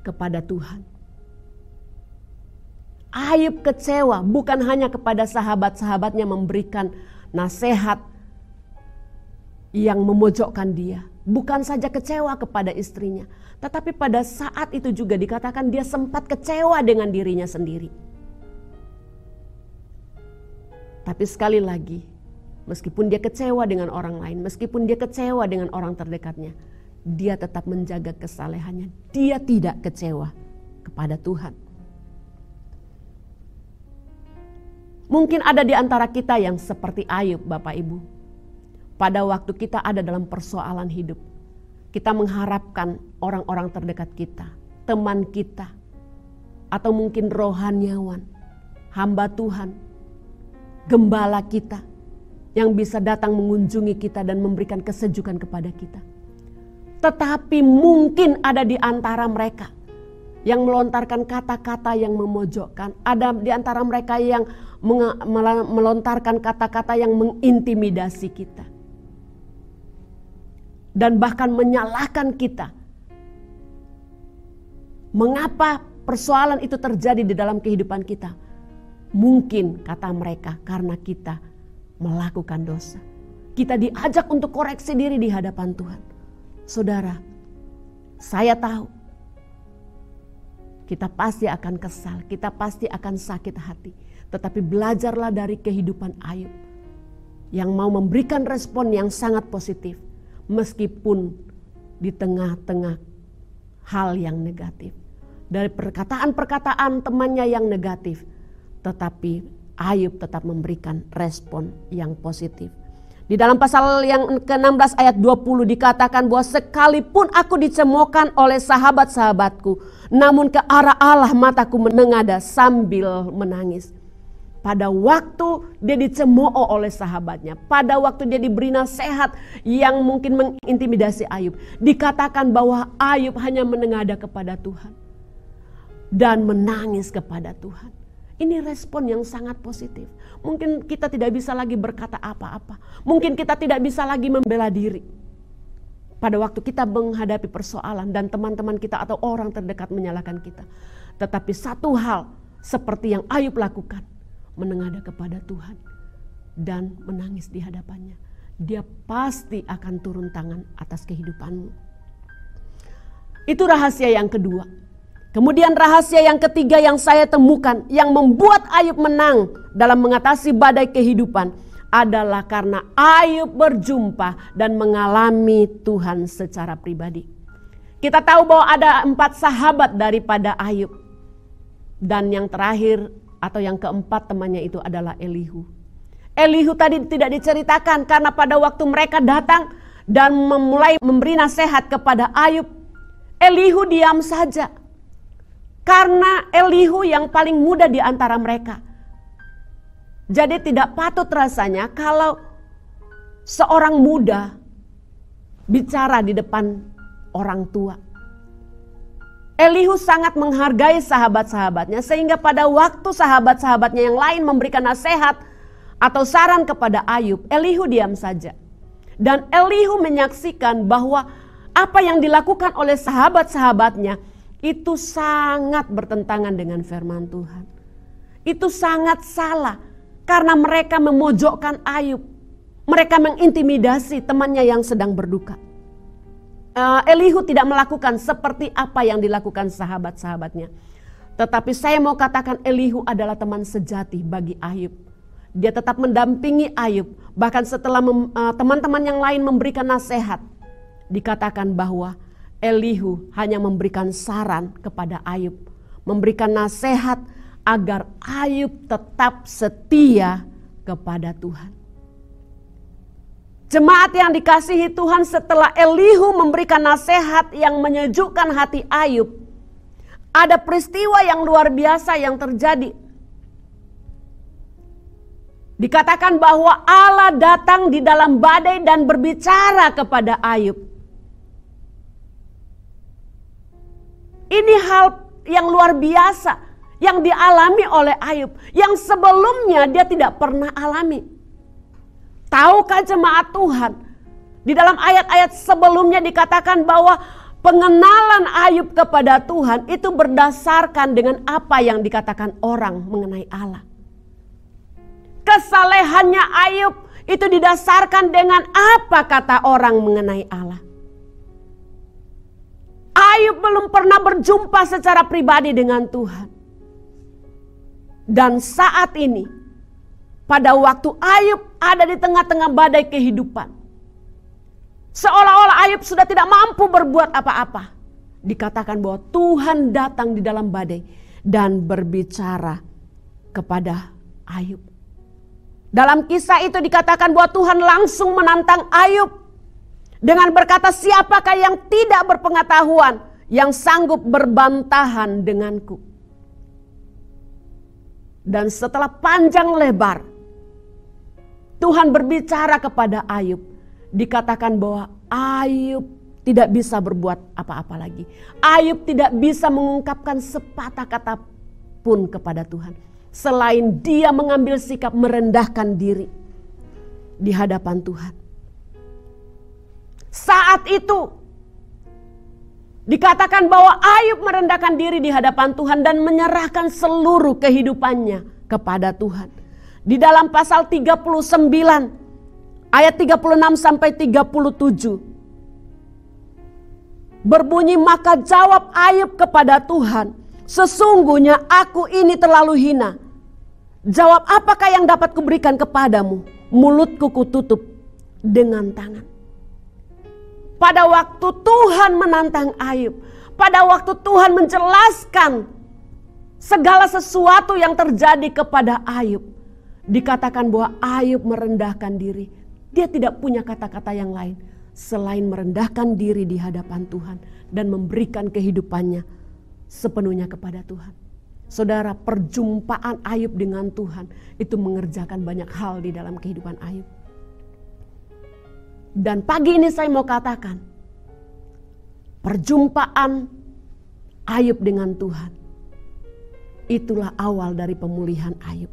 kepada Tuhan. Ayub kecewa bukan hanya kepada sahabat-sahabatnya memberikan nasihat yang memojokkan dia. Bukan saja kecewa kepada istrinya, tetapi pada saat itu juga dikatakan dia sempat kecewa dengan dirinya sendiri. Tapi sekali lagi, meskipun dia kecewa dengan orang lain, meskipun dia kecewa dengan orang terdekatnya, dia tetap menjaga kesalehannya. Dia tidak kecewa kepada Tuhan. Mungkin ada di antara kita yang seperti Ayub, Bapak Ibu. Pada waktu kita ada dalam persoalan hidup, kita mengharapkan orang-orang terdekat kita, teman kita, atau mungkin rohaniawan, hamba Tuhan, gembala kita, yang bisa datang mengunjungi kita dan memberikan kesejukan kepada kita. Tetapi mungkin ada di antara mereka yang melontarkan kata-kata yang memojokkan. Ada di antara mereka yang melontarkan kata-kata yang mengintimidasi kita. Dan bahkan menyalahkan kita. Mengapa persoalan itu terjadi di dalam kehidupan kita? Mungkin kata mereka karena kita melakukan dosa. Kita diajak untuk koreksi diri di hadapan Tuhan. Saudara, saya tahu kita pasti akan kesal, kita pasti akan sakit hati. Tetapi belajarlah dari kehidupan Ayub yang mau memberikan respon yang sangat positif meskipun di tengah-tengah hal yang negatif. Dari perkataan-perkataan temannya yang negatif, tetapi Ayub tetap memberikan respon yang positif. Di dalam pasal yang ke-16 ayat 20 dikatakan bahwa sekalipun aku dicemoohkan oleh sahabat-sahabatku, namun ke arah Allah mataku menengadah sambil menangis. Pada waktu dia dicemooh oleh sahabatnya, pada waktu dia diberi nasihat yang mungkin mengintimidasi Ayub, dikatakan bahwa Ayub hanya menengadah kepada Tuhan dan menangis kepada Tuhan. Ini respon yang sangat positif. Mungkin kita tidak bisa lagi berkata apa-apa. Mungkin kita tidak bisa lagi membela diri. Pada waktu kita menghadapi persoalan dan teman-teman kita atau orang terdekat menyalahkan kita. Tetapi satu hal seperti yang Ayub lakukan. Menengadah kepada Tuhan dan menangis di hadapannya. Dia pasti akan turun tangan atas kehidupanmu. Itu rahasia yang kedua. Kemudian rahasia yang ketiga yang saya temukan yang membuat Ayub menang dalam mengatasi badai kehidupan adalah karena Ayub berjumpa dan mengalami Tuhan secara pribadi. Kita tahu bahwa ada 4 sahabat daripada Ayub. Dan yang terakhir atau yang keempat temannya itu adalah Elihu. Elihu tadi tidak diceritakan karena pada waktu mereka datang dan memulai memberi nasihat kepada Ayub, Elihu diam saja. Karena Elihu yang paling muda di antara mereka. Jadi tidak patut rasanya kalau seorang muda bicara di depan orang tua. Elihu sangat menghargai sahabat-sahabatnya sehingga pada waktu sahabat-sahabatnya yang lain memberikan nasihat atau saran kepada Ayub, Elihu diam saja. Dan Elihu menyaksikan bahwa apa yang dilakukan oleh sahabat-sahabatnya itu sangat bertentangan dengan firman Tuhan. Itu sangat salah karena mereka memojokkan Ayub. Mereka mengintimidasi temannya yang sedang berduka. Elihu tidak melakukan seperti apa yang dilakukan sahabat-sahabatnya. Tetapi saya mau katakan Elihu adalah teman sejati bagi Ayub. Dia tetap mendampingi Ayub. Bahkan setelah teman-teman yang lain memberikan nasihat, dikatakan bahwa Elihu hanya memberikan saran kepada Ayub, memberikan nasihat agar Ayub tetap setia kepada Tuhan. Jemaat yang dikasihi Tuhan, setelah Elihu memberikan nasihat yang menyejukkan hati Ayub, ada peristiwa yang luar biasa yang terjadi. Dikatakan bahwa Allah datang di dalam badai dan berbicara kepada Ayub. Ini hal yang luar biasa yang dialami oleh Ayub, yang sebelumnya dia tidak pernah alami. Tahukah jemaat Tuhan, di dalam ayat-ayat sebelumnya dikatakan bahwa pengenalan Ayub kepada Tuhan itu berdasarkan dengan apa yang dikatakan orang mengenai Allah. Kesalehannya Ayub itu didasarkan dengan apa kata orang mengenai Allah. Ayub belum pernah berjumpa secara pribadi dengan Tuhan. Dan saat ini, pada waktu Ayub ada di tengah-tengah badai kehidupan, seolah-olah Ayub sudah tidak mampu berbuat apa-apa. Dikatakan bahwa Tuhan datang di dalam badai dan berbicara kepada Ayub. Dalam kisah itu dikatakan bahwa Tuhan langsung menantang Ayub dengan berkata, siapakah yang tidak berpengetahuan yang sanggup berbantahan denganku? Dan setelah panjang lebar Tuhan berbicara kepada Ayub, dikatakan bahwa Ayub tidak bisa berbuat apa-apa lagi. Ayub tidak bisa mengungkapkan sepatah kata pun kepada Tuhan, selain dia mengambil sikap merendahkan diri di hadapan Tuhan. Saat itu dikatakan bahwa Ayub merendahkan diri di hadapan Tuhan dan menyerahkan seluruh kehidupannya kepada Tuhan. Di dalam pasal 39 ayat 36 sampai 37 berbunyi, maka jawab Ayub kepada Tuhan, sesungguhnya aku ini terlalu hina. Jawab, apakah yang dapat kuberikan kepadamu? Mulutku kututup dengan tangan. Pada waktu Tuhan menantang Ayub, pada waktu Tuhan menjelaskan segala sesuatu yang terjadi kepada Ayub, dikatakan bahwa Ayub merendahkan diri. Dia tidak punya kata-kata yang lain selain merendahkan diri di hadapan Tuhan dan memberikan kehidupannya sepenuhnya kepada Tuhan. Saudara, perjumpaan Ayub dengan Tuhan itu mengerjakan banyak hal di dalam kehidupan Ayub. Dan pagi ini saya mau katakan, perjumpaan Ayub dengan Tuhan itulah awal dari pemulihan Ayub.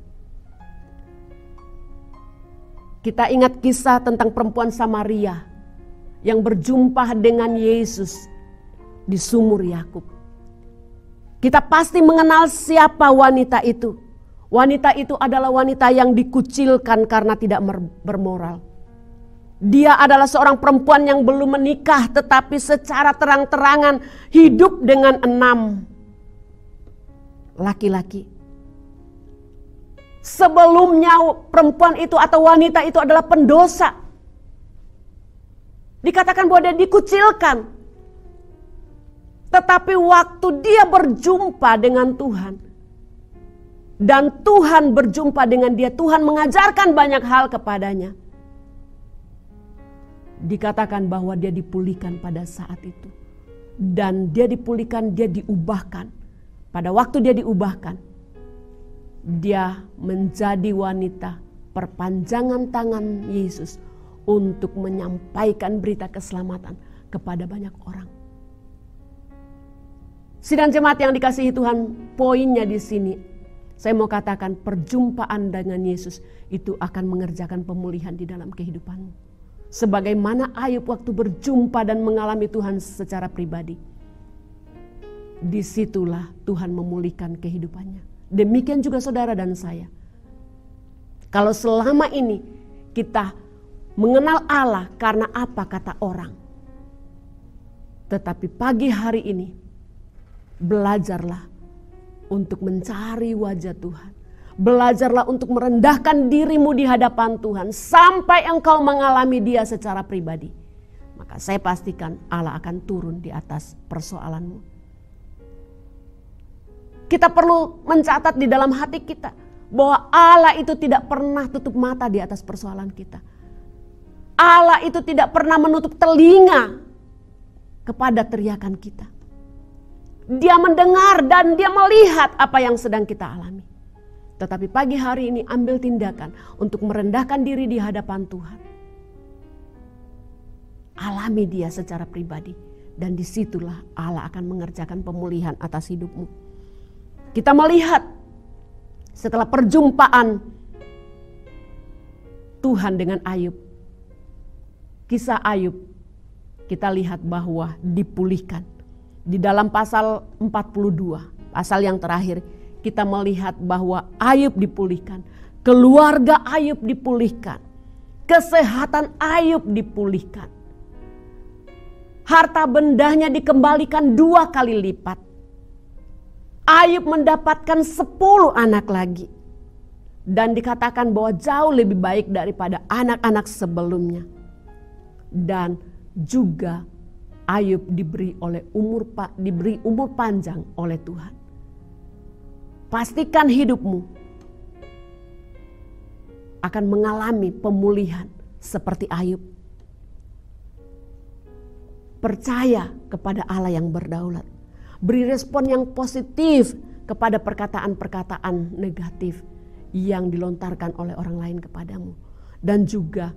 Kita ingat kisah tentang perempuan Samaria yang berjumpa dengan Yesus di sumur Yakub. Kita pasti mengenal siapa wanita itu. Wanita itu adalah wanita yang dikucilkan karena tidak bermoral. Dia adalah seorang perempuan yang belum menikah tetapi secara terang-terangan hidup dengan 6 laki-laki. Sebelumnya perempuan itu atau wanita itu adalah pendosa. Dikatakan bahwa dia dikucilkan. Tetapi waktu dia berjumpa dengan Tuhan dan Tuhan berjumpa dengan dia, Tuhan mengajarkan banyak hal kepadanya. Dikatakan bahwa dia dipulihkan pada saat itu. Dan dia dipulihkan, dia diubahkan. Pada waktu dia diubahkan, dia menjadi wanita perpanjangan tangan Yesus untuk menyampaikan berita keselamatan kepada banyak orang. Sidang jemaat yang dikasihi Tuhan, poinnya di sini saya mau katakan perjumpaan dengan Yesus itu akan mengerjakan pemulihan di dalam kehidupanmu. Sebagaimana Ayub waktu berjumpa dan mengalami Tuhan secara pribadi. Disitulah Tuhan memulihkan kehidupannya. Demikian juga saudara dan saya. Kalau selama ini kita mengenal Allah karena apa kata orang. Tetapi pagi hari ini belajarlah untuk mencari wajah Tuhan. Belajarlah untuk merendahkan dirimu di hadapan Tuhan sampai engkau mengalami Dia secara pribadi. Maka saya pastikan Allah akan turun di atas persoalanmu. Kita perlu mencatat di dalam hati kita bahwa Allah itu tidak pernah tutup mata di atas persoalan kita. Allah itu tidak pernah menutup telinga kepada teriakan kita. Dia mendengar dan dia melihat apa yang sedang kita alami. Tetapi pagi hari ini ambil tindakan untuk merendahkan diri di hadapan Tuhan. Alami Dia secara pribadi. Dan disitulah Allah akan mengerjakan pemulihan atas hidupmu. Kita melihat setelah perjumpaan Tuhan dengan Ayub. Kisah Ayub kita lihat bahwa dipulihkan. Di dalam pasal 42, pasal yang terakhir, kita melihat bahwa Ayub dipulihkan. Keluarga Ayub dipulihkan. Kesehatan Ayub dipulihkan. Harta bendanya dikembalikan 2 kali lipat. Ayub mendapatkan 10 anak lagi. Dan dikatakan bahwa jauh lebih baik daripada anak-anak sebelumnya. Dan juga Ayub diberi umur panjang oleh Tuhan. Pastikan hidupmu akan mengalami pemulihan seperti Ayub. Percaya kepada Allah yang berdaulat. Beri respon yang positif kepada perkataan-perkataan negatif yang dilontarkan oleh orang lain kepadamu. Dan juga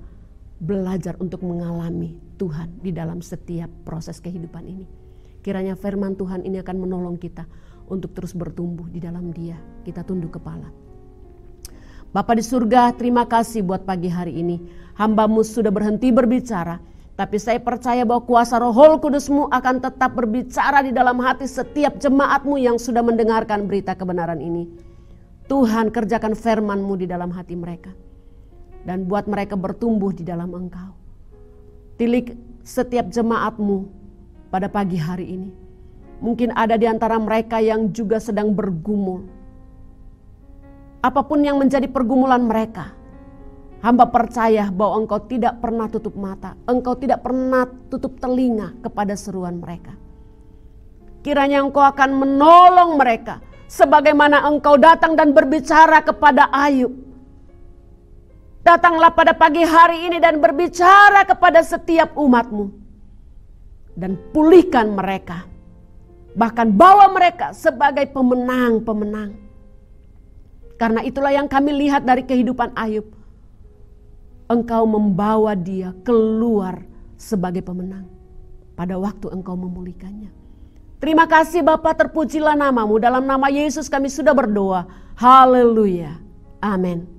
belajar untuk mengalami Tuhan di dalam setiap proses kehidupan ini. Kiranya firman Tuhan ini akan menolong kita untuk terus bertumbuh di dalam Dia. Kita tunduk kepala. Bapa di surga, terima kasih buat pagi hari ini. Hamba-Mu sudah berhenti berbicara. Tapi saya percaya bahwa kuasa Roh Kudus-Mu akan tetap berbicara di dalam hati setiap jemaat-Mu yang sudah mendengarkan berita kebenaran ini. Tuhan, kerjakan firman-Mu di dalam hati mereka. Dan buat mereka bertumbuh di dalam Engkau. Tilik setiap jemaat-Mu pada pagi hari ini. Mungkin ada di antara mereka yang juga sedang bergumul. Apapun yang menjadi pergumulan mereka, hamba percaya bahwa Engkau tidak pernah tutup mata. Engkau tidak pernah tutup telinga kepada seruan mereka. Kiranya Engkau akan menolong mereka. Sebagaimana Engkau datang dan berbicara kepada Ayub. Datanglah pada pagi hari ini dan berbicara kepada setiap umat-Mu. Dan pulihkan mereka. Bahkan bawa mereka sebagai pemenang-pemenang. Karena itulah yang kami lihat dari kehidupan Ayub. Engkau membawa dia keluar sebagai pemenang pada waktu Engkau memulihkannya. Terima kasih Bapa, terpujilah nama-Mu. Dalam nama Yesus kami sudah berdoa. Haleluya. Amin.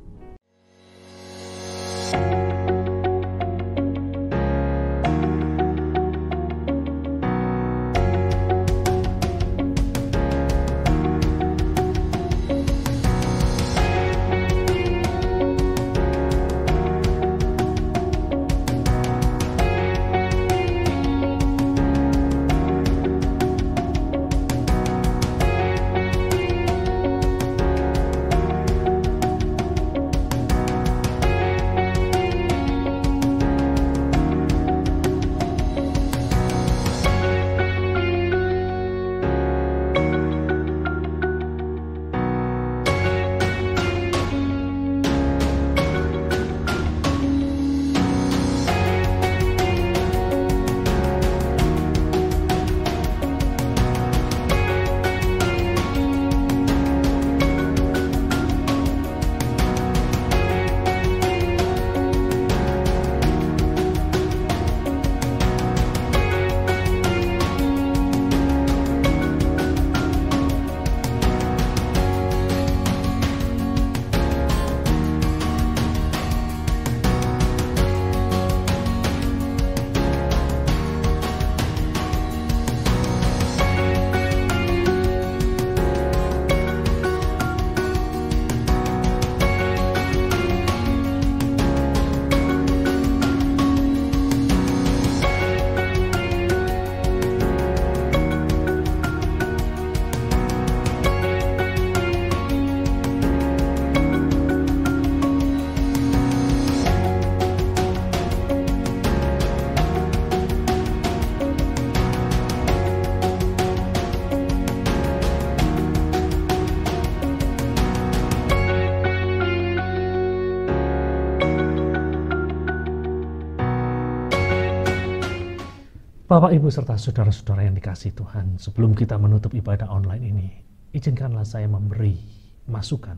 Bapak, Ibu, serta saudara-saudara yang dikasihi Tuhan, sebelum kita menutup ibadah online ini, izinkanlah saya memberi masukan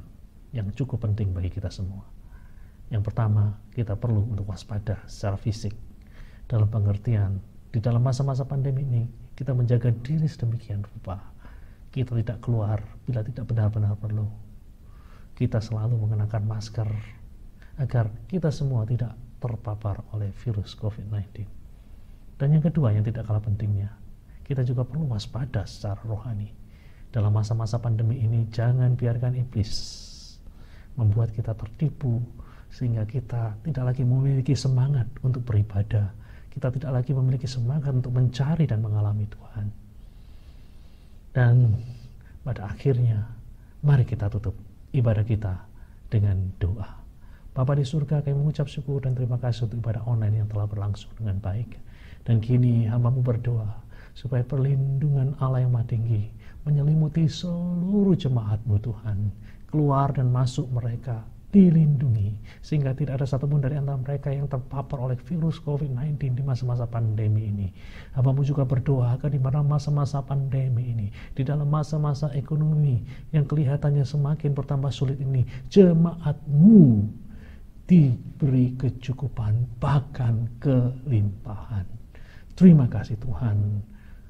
yang cukup penting bagi kita semua. Yang pertama, kita perlu untuk waspada secara fisik. Dalam pengertian, di dalam masa-masa pandemi ini, kita menjaga diri sedemikian rupa. Kita tidak keluar bila tidak benar-benar perlu. Kita selalu mengenakan masker, agar kita semua tidak terpapar oleh virus COVID-19. Dan yang kedua yang tidak kalah pentingnya, kita juga perlu waspada secara rohani. Dalam masa-masa pandemi ini, jangan biarkan iblis membuat kita tertipu sehingga kita tidak lagi memiliki semangat untuk beribadah. Kita tidak lagi memiliki semangat untuk mencari dan mengalami Tuhan. Dan pada akhirnya, mari kita tutup ibadah kita dengan doa. Bapa di surga, kami mengucap syukur dan terima kasih untuk ibadah online yang telah berlangsung dengan baik. Dan kini hamba-Mu berdoa supaya perlindungan Allah yang Maha Tinggi menyelimuti seluruh jemaat-Mu Tuhan. Keluar dan masuk mereka dilindungi, sehingga tidak ada satupun dari antara mereka yang terpapar oleh virus COVID-19 di masa-masa pandemi ini. Hamba-Mu juga berdoa agar di mana masa-masa pandemi ini, di dalam masa-masa ekonomi yang kelihatannya semakin bertambah sulit ini, jemaat-Mu diberi kecukupan, bahkan kelimpahan. Terima kasih Tuhan.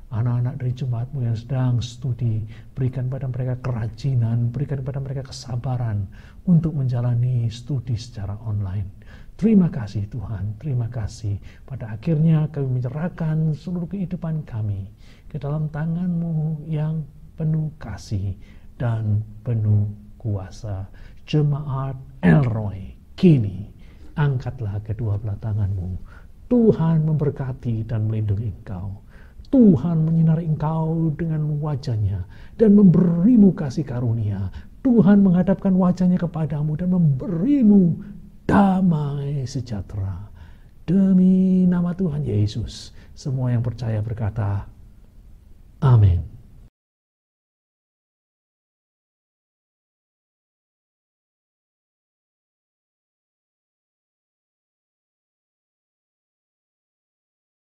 Anak-anak dari jemaat-Mu yang sedang studi, berikan pada mereka kerajinan, berikan pada mereka kesabaran untuk menjalani studi secara online. Terima kasih Tuhan, terima kasih. Pada akhirnya kami menyerahkan seluruh kehidupan kami ke dalam tangan-Mu yang penuh kasih dan penuh kuasa. Jemaat El-Roy, kini angkatlah kedua belah tangan-Mu. Tuhan memberkati dan melindungi engkau. Tuhan menyinari engkau dengan wajah-Nya dan memberimu kasih karunia. Tuhan menghadapkan wajah-Nya kepadamu dan memberimu damai sejahtera. Demi nama Tuhan Yesus, semua yang percaya berkata, amin.